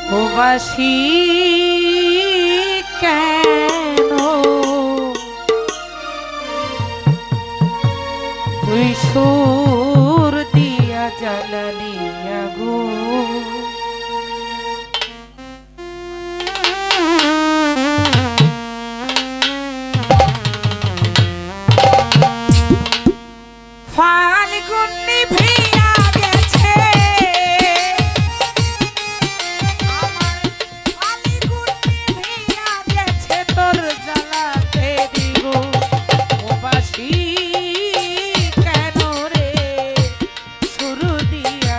প্রবাসী কেন তুই সুর দিয়া জ্বালালি আগুন ফাল্গুন নিভিয়া গেছে আমার ফাল্গুন নিভিয়া গেছে তোর জ্বালাতে দিব প্রবাসী কেন রে শুরু দিয়া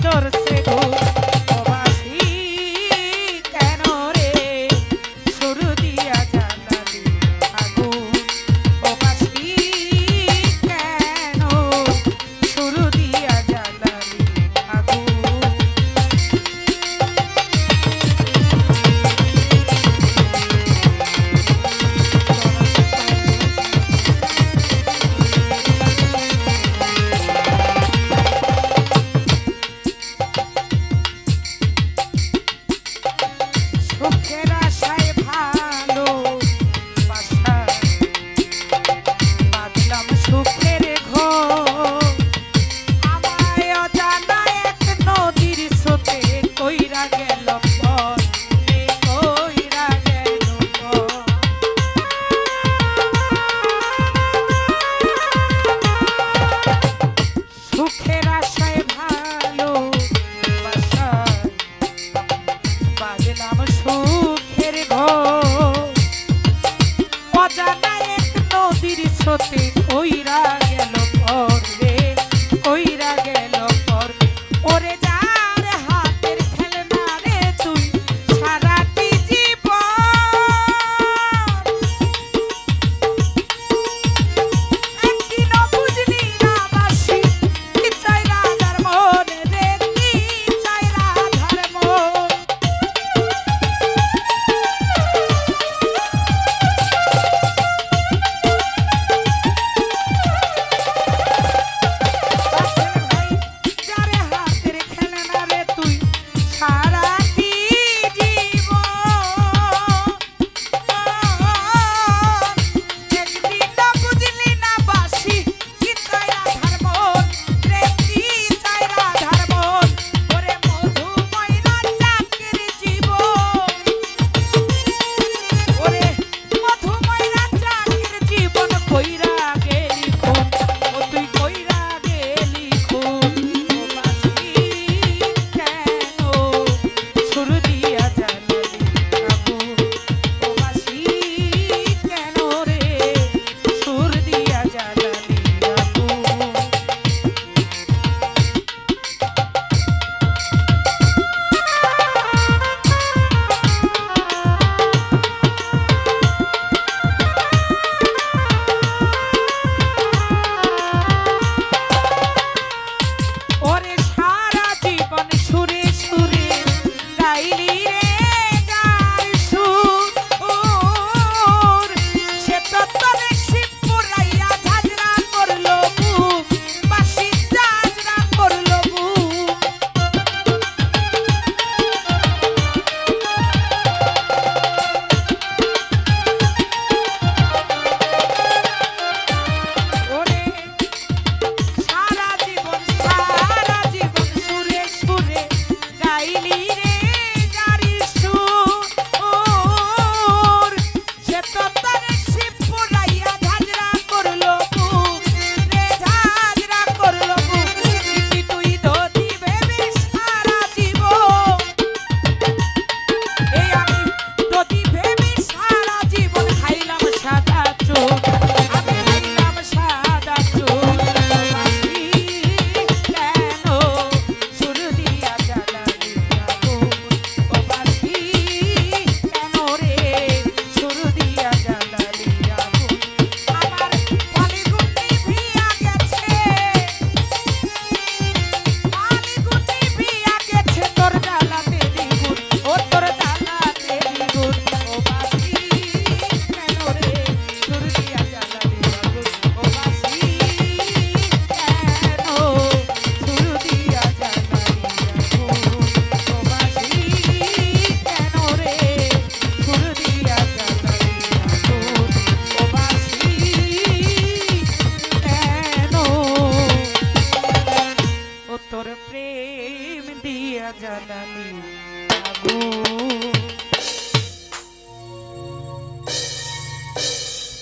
ধরছে গো প্রবাসী কেন রে শুরু দিয়া জ্বালালি আগুন প্রবাসী কেন শুরু দিয়া জ্বালালি আগুন সুখের আশায় ভালো বাসা বাঁধলাম সুখের ঘর আমায় অজানা এক নদীর স্রোতে কইরা গেল পর রে কইরা গেল পর সুখের আশায় ভালো বাসা বাজলাম সুখের ঘর অজানা এক নদীর স্রোতে কইরা গেল পর রে কইরা গেল পর ওরে যার হাতের খেলনা রে তুই সারাটি জীবন একদিনও বুঝলি না বাসি কি চাই রাধার মন রে কি চাই রাধার মন যারে হাতের খেলনা রে তুই সারাটি জীবন একদিনও বুঝলি না বাসি কি চাই রাধার মন রে কি চাই রাধার মন ওরে মধুময়না চাকের জীবন ওরে মধুময়না চাকের জীবন কইরা গেলি খুন ও তুই কইরা গেলি খুন প্রবাসী কেন শুরু দিয়া জ্বালালি আগুন প্রবাসী কেন রে সুর দিয়া জ্বালালি আগুন ওরে সারা জীবন সুরে সুরে গাইলি রে গান সুর সে তো তোরে শিব পুরাইয়া ঝাঁঝরা করলো বুক বাঁশি ঝাঁঝরা করলো বুক ওরে সারা জীবন সুরে সুরে গাইলি রে গারি সুর সে তো তারে শিব পুরাইয়া ঝাঁঝরা করলো বুক রে ঝাঁঝরা করলো বুক কি তুই ধোতি ভেবে সারা জীবন এই আমি ধোতি ভেবে সারা জীবন খাইলাম সাদা চোখ আমি খাইলাম সাদা চোখ প্রবাসী কেন শুরু দিয়া জ্বালালি আগুন প্রবাসী কেন রে শুরু দিয়া জ্বালালি আগুন আমার ফাল্গুনি ভিয়া গেছে ফাল্গুনি ভিয়া গেছে তোর জ্বালাতে দ্বিগুণ ও তোর জ্বালাতে দ্বিগুণ প্রবাসী কেন রে শুরু দিয়া জ্বালালি আগুন প্রবাসী কেন শুরু দিয়া জ্বালালি আগুন প্রবাসী কেন রে শুরু দিয়া জ্বালালি আগুন প্রবাসী কেন ও তোর প্রেম দিয়া জ্বালালি আগুন